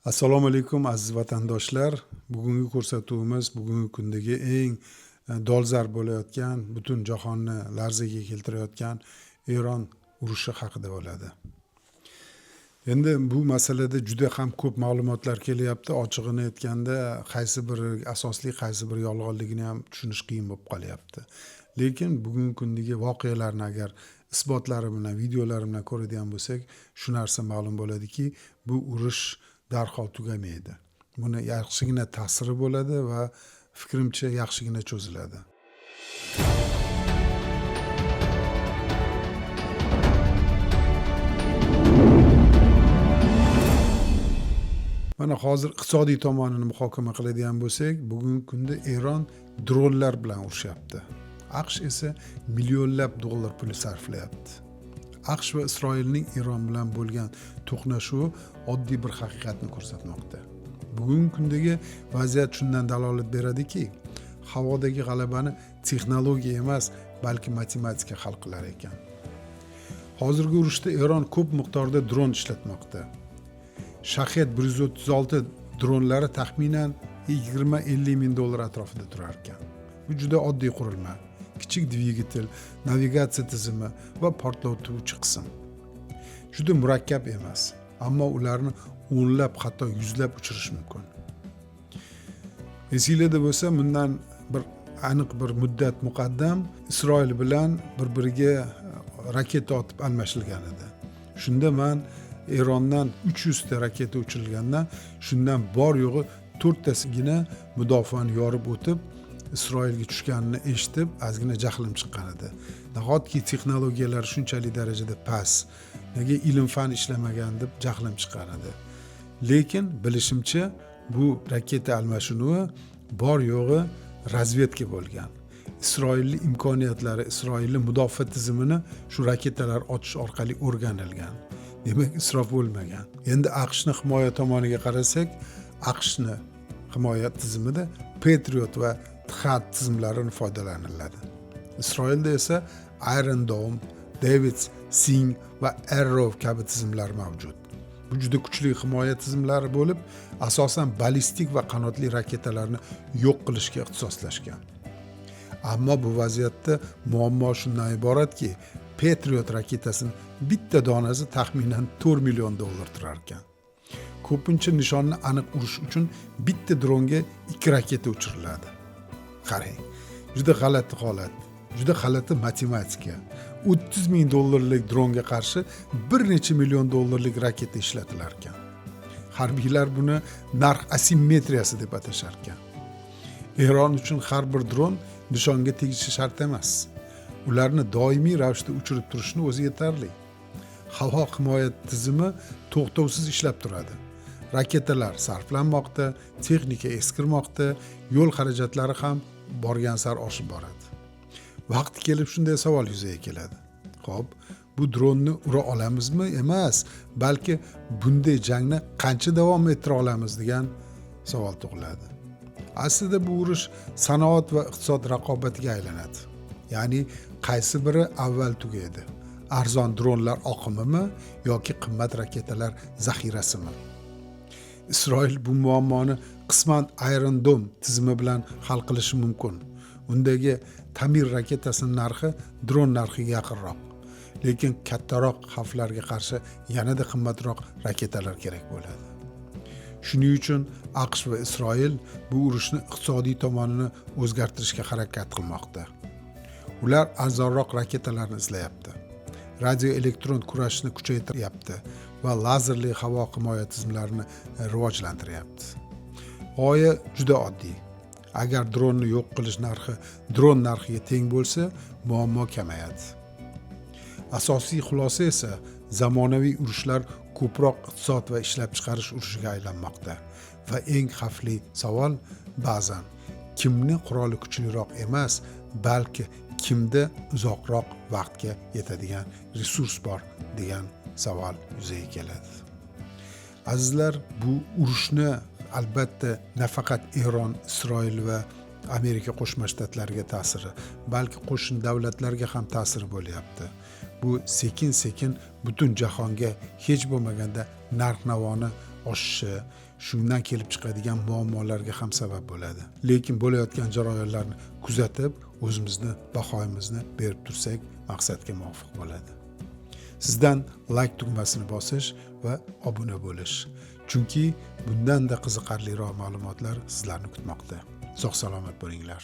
Assalomu alaykum aziz vatandoshlar. Bugungi ko'rsatuvimiz bugungi kundagi eng dolzarb bo'layotgan, butun jahonni larzaga keltirayotgan Eron urushi haqida bo'ladi. Endi bu masalada juda ham ko'p ma'lumotlar kelyapti. Ochig'ini aytganda, qaysi biri asosli, qaysi biri yolg'onligini ham tushunish qiyin bo'lib qolyapti. Lekin bugungi kundagi voqealarni agar isbotlari bilan, videolari bilan ko'radigan bo'lsak, shu narsa ma'lum bo'ladiki, bu urush darhol tugamaydi. Buni yaxshigina ta'siri bo'ladi va fikrimcha yaxshigina cho'ziladi. Mana hozir iqtisodiy tomonini muhokama qiladigan bo'lsak, bugungi kunda Eron dronlar bilan urushyapti. AQSh esa millionlab dollar pul sarflayapti. AQSh va Isroilning Eron bilan bo'lgan to'qnashuvi oddiy bir haqiqatni ko'rsatmoqda. Bugungi kundagi vaziyat shundan dalolat beradiki, havodagi g'alabani texnologiya emas, balki matematika hal qilar ekan. Hozirgi urushda Eron ko'p miqdorda dron ishlatmoqda. Shahed 136 dronlari taxminan 20-50 ming dollar atrofida turar ekan. Bu juda oddiy qurilma. Kichik dvigatel, navigatsiya tizimi va portlovchi qism. Juda murakkab emas, ammo ularni o'nlab, hatto yuzlab uchirish mumkin. Esingizda bo'lsa, bundan aniq bir muddat muqaddam Isroil bilan bir-biriga raketa otib almashilgan edi. Shunda men Erondan 300 ta raketa uchirilgandan, shundan bor yo'g'i 4 tasigina mudofaani yorib o'tib Isroilga tushganini eshitib, ozgina jahlim chiqqan edi. Nahotki texnologiyalar shunchalik darajada past, nega ilm-fan ishlamagan deb jahlim chiqqan edi. Lekin bilishimcha, bu raketa almashinuvi bor yo'g'i razvedka bo'lgan. Isroilning imkoniyatlari, Isroilning mudofaa tizimini shu raketalar otish orqali o'rganilgan. Demak, isrof bo'lmagan. Endi AQShning himoya tomoniga qarasak, AQShning himoya tizimida Patriot va THAAD tizimlaridan foydalaniladi. Isroilda esa Iron Dome, David Sing va Arrow kabi tizimlar mavjud. Bu juda kuchli himoya tizimlari bo'lib, asosan ballistik va qanotli raketalarni yo'q qilishga ixtisoslashgan. Ammo bu vaziyatda muammo shundan iboratki, Patriot raketasining bitta donasi taxminan 4 million dollar turar ekan. Ko'pincha nishonni aniq urish uchun bitta dronga 2 raketa uchiriladi. Qarang, juda g'alati holat, juda g'alati matematika. 30 ming dollarlik dronga qarshi bir necha million dollarlik raketa ishlatilar ekan. Harbiylar buni narx asimmetriyasi deb atashar ekan. Eron uchun har bir dron nishonga tegishi shart emas. Ularni doimiy ravishda uchirib turishni o'zi yetarli. Havo himoya tizimi to'xtovsiz ishlab turadi. Raketalar sarflanmoqda, texnika eskirmoqda, yo'l xarajatlari ham borgan sari oshib boradi. Vaqti kelib shunday savol yuzaga keladi. Xo'p, bu dronni ura olamizmi? Emas, balki bunday jangni qancha davom ettira olamiz degan savol tug'iladi. Aslida bu urush sanoat va iqtisod raqobatiga aylanadi. Ya'ni qaysi biri avval tugaydi? Arzon dronlar oqimimi yoki qimmat raketalar zaxirasimi? Isroil bu muammoni qisman Iron Dome tizimi bilan hal qilishi mumkin. Undagi Tamir raketasining narxi dron narxiga yaqinroq. Lekin kattaroq xavflarga qarshi yanada qimmatroq raketalar kerak bo'ladi. Shuning uchun AQSh va Isroil bu urushni iqtisodiy tomonini o'zgartirishga harakat qilmoqda. Ular arzonroq raketalarni izlayapti. Radioelektron kurashni kuchaytiryapti va lazerli havo himoya tizimlarini rivojlantiryapti. G'oya juda oddiy. Agar dronni yo'q qilish narxi dron narxiga teng bo'lsa, muammo kamayadi. Asosiy xulosa esa zamonaviy urushlar ko'proq iqtisod va ishlab chiqarish urushiga aylanmoqda va eng xavfli savol ba'zan kimni quroli kuchliroq emas, balki kimda uzoqroq vaqtga yetadigan resurs bor degan savol yuzaga keladi. Azizlar, bu urushni albatta nafaqat Eron, Isroil va Amerika Qo'shma Shtatlariga ta'siri, balki qo'shni davlatlarga ham ta'siri bo'lyapti. Bu sekin-sekin butun jahonga hech bo'lmaganda narx-navoni oshishi, shundan kelib chiqadigan muammolarga ham sabab bo'ladi. Lekin bo'layotgan jarayonlarni kuzatib, o'zimizni bahoyimizni berib tursak, maqsadga muvofiq bo'ladi. Sizdan like tugmasini bosish va obuna bo'lish. Chunki bundan-da qiziqarliroq ma'lumotlar sizlarni kutmoqda. Sog' salomat bo'linglar.